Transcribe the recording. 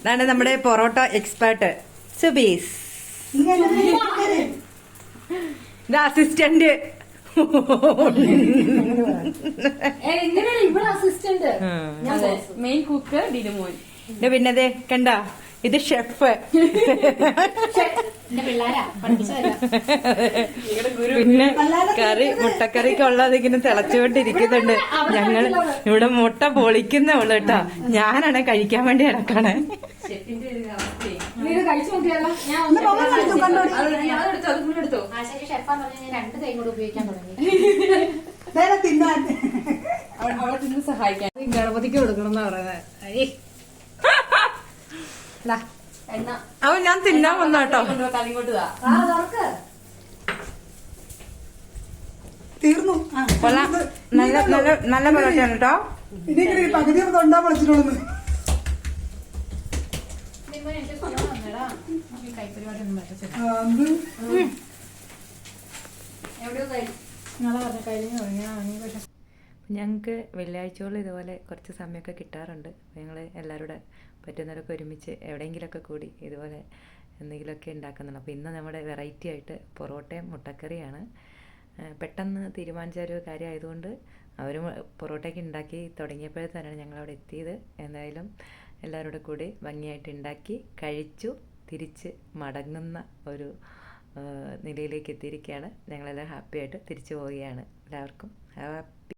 അതാണ് നമ്മുടെ പൊറോട്ട എക്സ്പേർട്ട് സുബീസ്. ഇത് അസിസ്റ്റന്റ്. Main cook Dinumon. പിന്നതേ കണ്ട, ഇത് ഷെഫ്. പിന്നെ കറി, മുട്ടക്കറിക്കുള്ളത് ഇങ്ങനെ തിളച്ചുകൊണ്ടിരിക്കുന്നുണ്ട്. ഞങ്ങൾ ഇവിടെ മുട്ട പൊളിക്കുന്നേ ഉള്ളു കേട്ടോ. ഞാനാണ് കഴിക്കാൻ വേണ്ടി ഇറക്കണേ. അവളെ തിന്ന് സഹായിക്കാൻ ഗണപതിക്ക് കൊടുക്കണം എന്നാ പറയുന്നത്. അവൻ ഞാൻ തിന്നാൻ വന്നാട്ടോ. തീർന്നു. നല്ല നല്ല നല്ല പൊറോട്ടയാണ് കേട്ടോ. പകുതി തൊണ്ടാ പൊളിച്ചിട്ടുള്ളൂ. ഞങ്ങൾക്ക് വെള്ളിയാഴ്ചകളിൽ ഇതുപോലെ കുറച്ച് സമയമൊക്കെ കിട്ടാറുണ്ട്. ഞങ്ങൾ എല്ലാവരുടെ പറ്റുന്നവരൊക്കെ ഒരുമിച്ച് എവിടെയെങ്കിലുമൊക്കെ കൂടി ഇതുപോലെ എന്തെങ്കിലുമൊക്കെ ഉണ്ടാക്കുന്നുണ്ട്. അപ്പോൾ ഇന്ന് നമ്മുടെ വെറൈറ്റി ആയിട്ട് പൊറോട്ടയും മുട്ടക്കറിയാണ്. പെട്ടെന്ന് തീരുമാനിച്ച ഒരു കാര്യമായതുകൊണ്ട് അവർ പൊറോട്ടയ്ക്ക് ഉണ്ടാക്കി തുടങ്ങിയപ്പോഴേ തന്നെയാണ് ഞങ്ങളവിടെ എത്തിയത്. എന്തായാലും എല്ലാവരുടെ കൂടി ഭംഗിയായിട്ട് ഉണ്ടാക്കി കഴിച്ചു തിരിച്ച് മടങ്ങുന്ന ഒരു നിലയിലേക്ക് എത്തിയിരിക്കുകയാണ്. ഞങ്ങളെല്ലാം ഹാപ്പിയായിട്ട് തിരിച്ചു പോവുകയാണ്. എല്ലാവർക്കും ഹാപ്പി